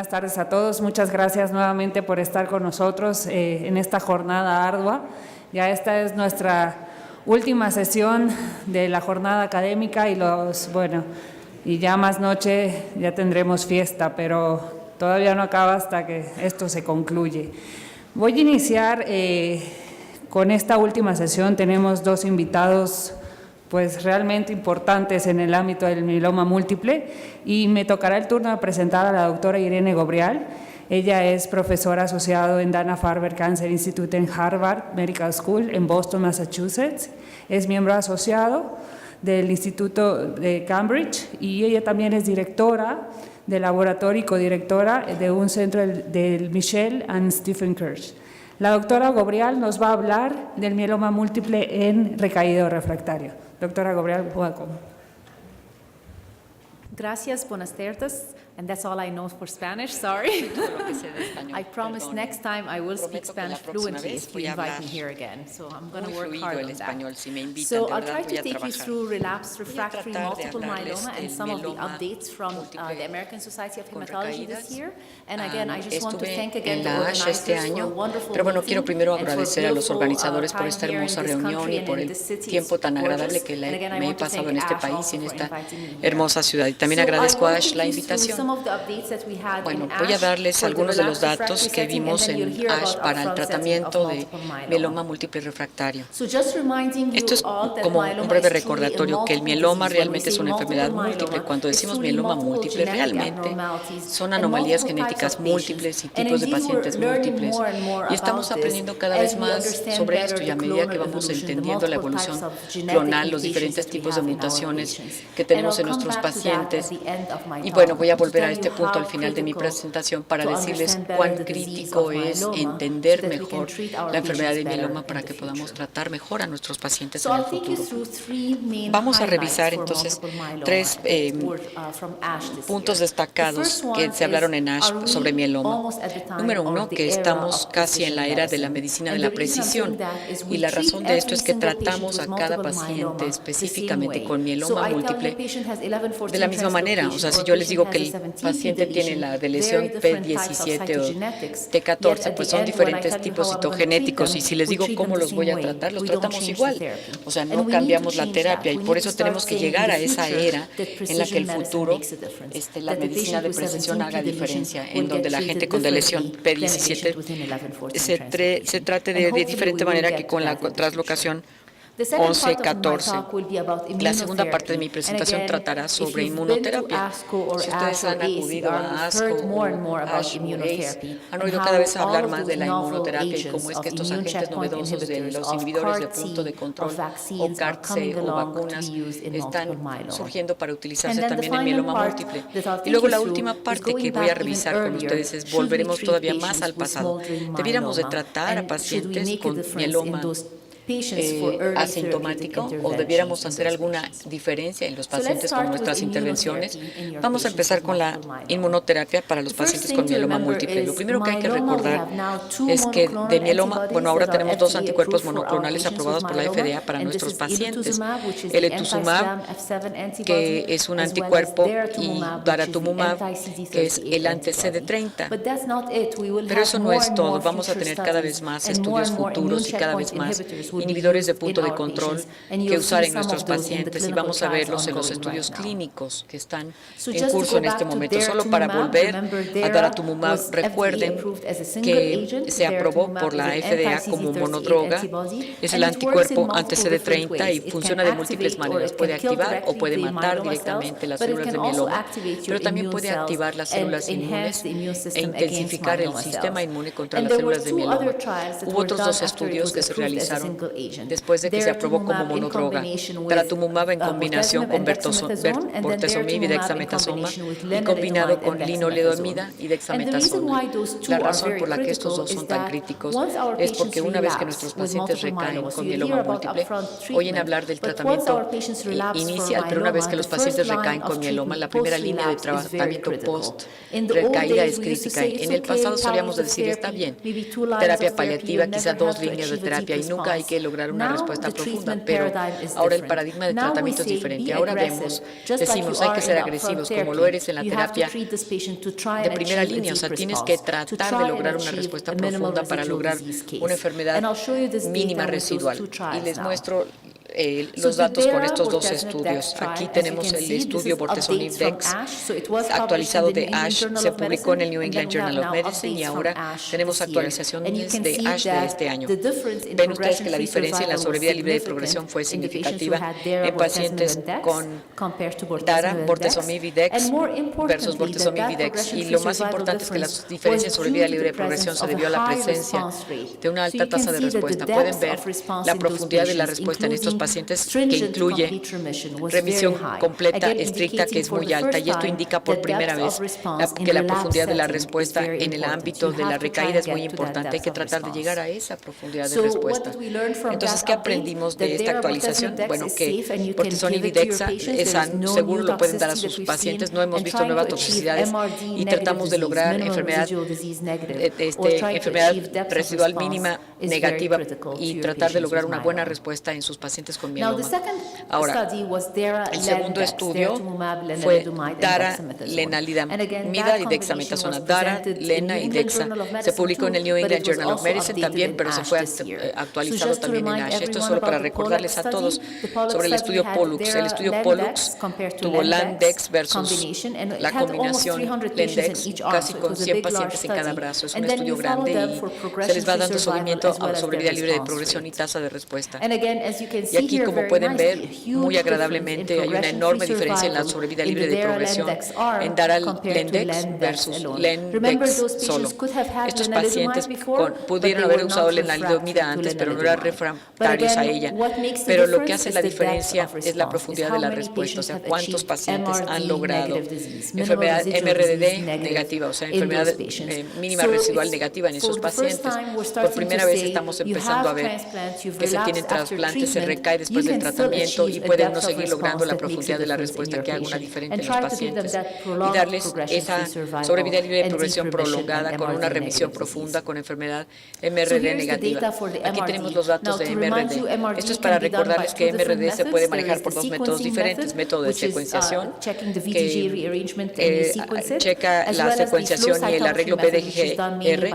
Buenas tardes a todos. Muchas gracias nuevamente por estar con nosotros en esta jornada ardua. Ya esta es nuestra última sesión de la jornada académica y ya más noche ya tendremos fiesta, pero todavía no acaba hasta que esto se concluye. Voy a iniciar con esta última sesión. Tenemos dos invitados pues realmente importantes en el ámbito del mieloma múltiple y me tocará el turno de presentar a la doctora Irene Gobrial. Ella es profesora asociado en Dana-Farber Cancer Institute en Harvard Medical School en Boston, Massachusetts. Es miembro asociado del Instituto de Cambridge y ella también es directora del laboratorio y codirectora de un centro del Michelle and Stephen Kirsch. La doctora Gobrial nos va a hablar del mieloma múltiple en recaído refractario. Doctora Gobrial, welcome. Gracias, buenas tardes. And that's all I know for Spanish, sorry. I promise next time I will speak Spanish fluently if you invite me here again. So I'm going to work hard on that. So I'll try to take you through relapsed refractory multiple myeloma and some of the updates from the American Society of Hematology this year. And again, I just want to thank again the organizers for a wonderful Pero bueno, quiero primero meeting agradecer a los and for organizadores por time esta here in hermosa this reunión country y and por in el this city. tiempo It's tan agradable gorgeous. que And again, I me he want to pasado thank en este Ash país y also en for esta inviting me here. hermosa ciudad. Y también So agradezco a I will Ash take la you through invitación. some of the updates that we had Bueno, in voy a ASH darles for the algunos de los relapsed datos refractory que setting, vimos and then you'll en hear ASH about para el upfront setting of tratamiento de multiple myeloma. mieloma múltiple refractario. So just reminding you Esto es all that como myeloma un breve is truly a recordatorio que el multiple mieloma disease. When we realmente es say una enfermedad multiple múltiple. myeloma, Cuando it's decimos truly mieloma multiple múltiple, genetic realmente abnormalities son and anomalías multiple types genéticas of múltiples y patients. And tipos de indeed, we're pacientes learning múltiples. more and more Y estamos about this aprendiendo cada as vez we más understand sobre better esto y the a medida que clonal vamos evolution, the entendiendo la multiple types evolución of genetic clonal, los mutations diferentes that we tipos de have in our mutaciones patients. que And tenemos I'll en come nuestros back to that at pacientes. the end of my Y bueno, talk voy a to volver a tell este you punto how al final de mi critical presentación para to decirles understand better cuán the disease crítico of es myeloma entender so that we can mejor treat our la enfermedad de patients better mieloma in para the que podamos future. tratar mejor a nuestros pacientes So en el I'll take you futuro. through three main Vamos a highlights revisar for entonces multiple myeloma tres that were from ASH this puntos year. The destacados first one que se is, hablaron en ASH are we sobre mieloma. almost at the time Número of uno, the que era estamos of casi en precision la era de la medicine? medicina de And la the reason I'm saying precisión. that is Y we la treat razón de esto every es que single patient tratamos with a cada multiple paciente myeloma the same específicamente way. con So mieloma I tell you, múltiple patient has 11, 14 de la misma manera. O sea, si yo les digo que el paciente tiene la deleción P17 o T14, pues son diferentes tipos citogenéticos. Y si les digo cómo los voy a tratar, los tratamos igual. O sea, no cambiamos la terapia y por eso tenemos que llegar a esa era en la que el futuro la medicina de precisión haga diferencia, en donde la gente con deleción P17 se trate de diferente manera que con la translocación 11-14. La segunda parte de mi presentación tratará sobre inmunoterapia. Si ustedes han acudido a ASCO o ASH o ACE, han oído cada vez hablar más de la inmunoterapia y cómo es que estos agentes novedosos de los inhibidores de punto de control o CAR-T o vacunas están surgiendo para utilizarse también en mieloma múltiple. Y luego la última parte que voy a revisar con ustedes es volveremos todavía más al pasado. Debiéramos de tratar a pacientes con mieloma asintomático o debiéramos hacer alguna diferencia en los pacientes con nuestras intervenciones. Vamos a empezar con la inmunoterapia para los pacientes con mieloma múltiple. Lo primero que hay que recordar es que de mieloma, bueno, ahora tenemos dos anticuerpos monoclonales aprobados por la FDA para nuestros pacientes. El elotuzumab, que es un anticuerpo, y daratumumab, que es el anti-CD30. Pero eso no es todo. Vamos a tener cada vez más estudios futuros y cada vez más inhibidores de punto de control que usar en nuestros pacientes y vamos a verlos en los estudios clínicos que están en curso en este momento. Solo para volver a daratumumab, recuerden que se aprobó por la FDA como monodroga, es el anticuerpo anti-CD30 y funciona de múltiples maneras. Puede activar o puede matar directamente las células de mieloma, pero también puede activar las células inmunes e intensificar el sistema inmune contra las células de mieloma. Hubo otros dos estudios que se realizaron después de que se aprobó como monodroga, daratumumab en combinación con bortezomib y dexametasona y combinado con linoledomida y dexametasona. La razón por la que estos dos son tan críticos es porque una vez que nuestros pacientes recaen con mieloma múltiple, oyen hablar del tratamiento inicial, pero una vez que los pacientes recaen con mieloma, la primera línea de tratamiento post-recaída es crítica. En el pasado solíamos decir, está bien, terapia paliativa, quizá 2 líneas de terapia y nunca hay que lograr una respuesta profunda, pero ahora el paradigma de tratamiento es diferente. Ahora decimos, hay que ser agresivos, como lo eres en la terapia de primera línea, o sea, tienes que tratar de lograr una respuesta profunda para lograr una enfermedad mínima residual. Y les muestro los datos con estos dos estudios. Aquí tenemos el estudio Bortezomib-Dex actualizado de ASH, se publicó en el New England Journal of Medicine y ahora tenemos actualizaciones de ASH de este año. Ven ustedes que la diferencia en la sobrevida libre de progresión fue significativa en pacientes con DARA, Bortezomib y Dex versus Bortezomib y Dex. Y lo más importante es que la diferencia en sobrevida libre de progresión se debió a la presencia de una alta tasa de respuesta. Pueden ver la profundidad de la respuesta en estos pacientes que incluye remisión completa, estricta, que es muy alta, y esto indica por primera vez que la profundidad de la respuesta en el ámbito de la recaída es muy importante. Hay que tratar de llegar a esa profundidad de respuesta. Entonces, ¿qué aprendimos de esta actualización? Bueno, que Bortezomib y Dexa es seguro, lo pueden dar a sus pacientes, no hemos visto nuevas toxicidades y tratamos de lograr enfermedad residual mínima negativa y tratar de lograr una buena respuesta en sus pacientes con mieloma. Ahora, el segundo estudio fue DARA, lenalidomida y dexametasona. DARA, lena y dexa. Se publicó en el New England Journal of Medicine también, pero se fue actualizado también en ASH. Esto es solo para recordarles a todos sobre el estudio POLLUX. El estudio POLLUX tuvo LAN-DEX versus la combinación LEN-DEX, casi con 100 pacientes en cada brazo. Es un estudio grande y se les va dando seguimiento a sobrevida libre de progresión y tasa de respuesta. Y aquí, como pueden ver, muy agradablemente, hay una enorme diferencia en la sobrevida libre de progresión en DARA LEN-DEX versus LEN-DEX solo. Estos pacientes pudieron haber usado lenalidomida antes, pero no eran refractarios a ella. Pero lo que hace la diferencia es la profundidad de la respuesta, o sea, cuántos pacientes han logrado enfermedad MRDD negativa, o sea, enfermedad mínima residual negativa en esos pacientes. Por primera vez estamos empezando a ver que se tienen trasplantes, se recae después del tratamiento y pueden no seguir logrando la profundidad de la respuesta que haga una diferente en los pacientes y darles esa sobrevida libre de progresión prolongada con una remisión profunda con enfermedad MRD negativa. Aquí tenemos los datos de MRD. Esto es para recordarles que MRD se puede manejar por dos métodos diferentes: método de secuenciación, que checa la secuenciación y el arreglo BDGR,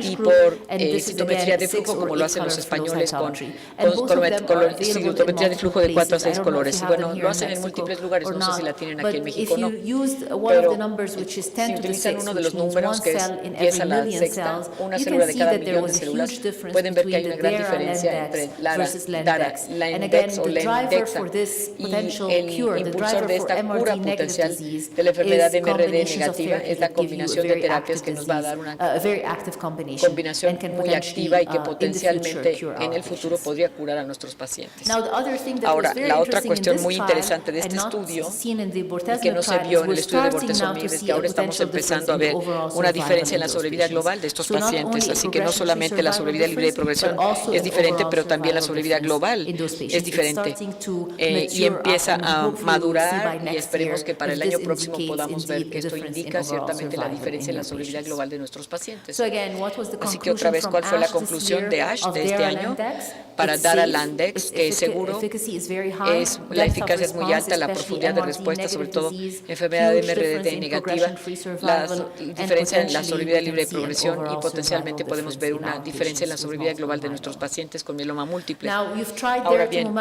y por citometría de flujo, como lo hacen los españoles con citometría de flujo de 4 a 6 colores. Y bueno, lo hacen en múltiples lugares, no sé si la tienen aquí en México o no, pero si utilizan uno de los números, que es a la sexta, una célula de cada millón de células, pueden ver que hay una gran diferencia entre DARA, LEN-DEX o LEN-DEXA, y el impulsor de esta cura potencial de la enfermedad de MRD negativa es la combinación de terapias que nos va a dar una combinación muy activa y que potencialmente en el futuro podría curar a nuestros pacientes. Ahora, la otra cuestión muy interesante de este estudio, y que no se vio en el estudio de Bortezomib, es que ahora estamos empezando a ver una diferencia en la sobrevida global de estos pacientes. Así que no solamente la sobrevida libre de progresión es diferente, pero también la sobrevida global es diferente. Y empieza a madurar, y esperemos que para el año próximo podamos ver que esto indica ciertamente la diferencia en la sobrevida global de nuestros pacientes. Así que otra vez, ¿cuál fue la conclusión de ASH de este año? Para DARA LEN-DEX, que es seguro, la eficacia es muy alta, la profundidad de respuesta, sobre todo enfermedad de MRD negativa, la diferencia en la sobrevida libre de progresión, y potencialmente podemos ver una diferencia en la sobrevida global de nuestros pacientes con mieloma múltiple. Ahora bien,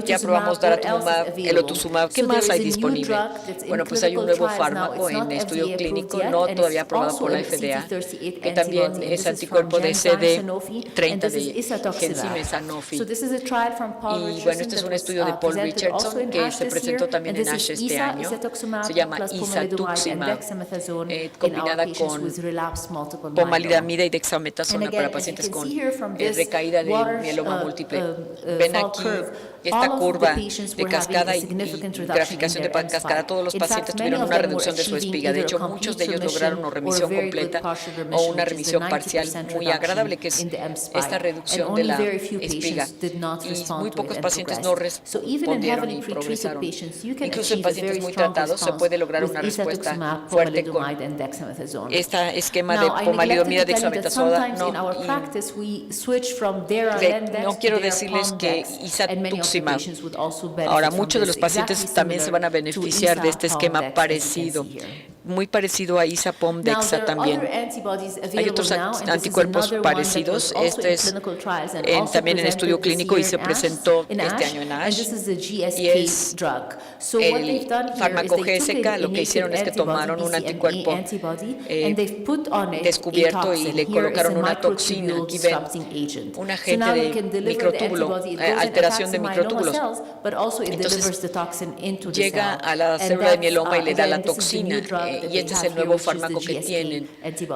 ya probamos daratumumab, elotuzumab. ¿Qué más hay disponible? Bueno, pues hay un nuevo fármaco en estudio clínico, no todavía aprobado por la FDA, que también es anticuerpo de CD30 de Genzyme Sanofi. Y bueno, este es un estudio de Paul Richardson que se presentó también en ASH este año. Se llama isatuximab, combinada con pomalidomida y dexametasona para pacientes con recaída de mieloma múltiple. Ven aquí esta curva de cascada y graficación de cascada, todos los pacientes tuvieron una reducción de su espiga. De hecho, muchos de ellos lograron una remisión completa o una remisión parcial muy agradable, que es esta reducción de la espiga. Y muy pocos pacientes no respondieron y progresaron. Incluso en pacientes muy tratados se puede lograr una respuesta fuerte con este esquema de pomalidomida dexametasona. No quiero decirles que isatuximab. Ahora, muchos de los pacientes también se van a beneficiar de este esquema parecido, muy parecido a ISA-POM-DEXA también. Hay otros anticuerpos parecidos. Este es también en estudio clínico y se presentó este año en ASH. Y es el fármaco GSK. Lo que hicieron es que tomaron un anticuerpo descubierto y le colocaron una toxina. Aquí ven un agente de microtúbulo, alteración de microtúbulos. Entonces llega a la célula de mieloma y le da la toxina. Y este es el nuevo fármaco que tienen.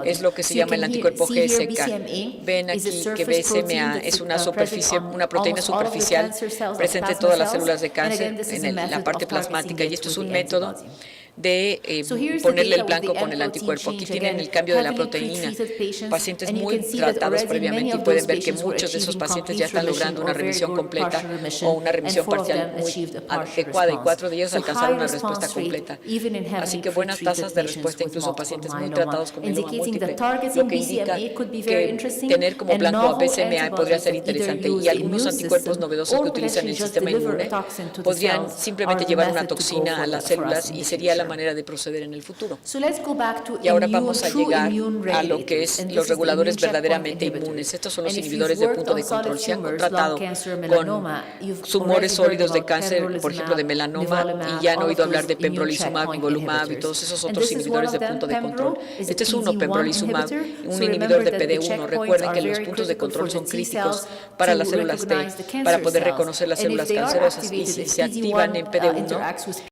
Es lo que se llama el anticuerpo GSK. Ven aquí que BSMA es una proteína superficial presente en todas las células de cáncer en la parte plasmática, y esto es un método de ponerle el blanco con el anticuerpo. Aquí tienen el cambio de la proteína. Pacientes muy tratados previamente, y pueden ver que muchos de esos pacientes ya están logrando una remisión completa o una remisión parcial muy adecuada, y 4 de ellos alcanzaron una respuesta completa. Así que buenas tasas de respuesta, incluso pacientes muy tratados con mieloma múltiple, lo que indica que tener como blanco a BCMA podría ser interesante, y algunos anticuerpos novedosos que utilizan el sistema inmune podrían simplemente llevar una toxina a las células, y sería la manera de proceder en el futuro. Y ahora vamos a llegar a lo que es los reguladores verdaderamente inmunes. Estos son los inhibidores de punto de control. Si han tratado con tumores sólidos de cáncer, por ejemplo de melanoma, y ya han oído hablar de pembrolizumab, nivolumab y todos esos otros inhibidores de punto de control. Este es uno, pembrolizumab, un inhibidor de PD1. Recuerden que los puntos de control son críticos para las células T, para poder reconocer las células cancerosas, y si se activan en PD1,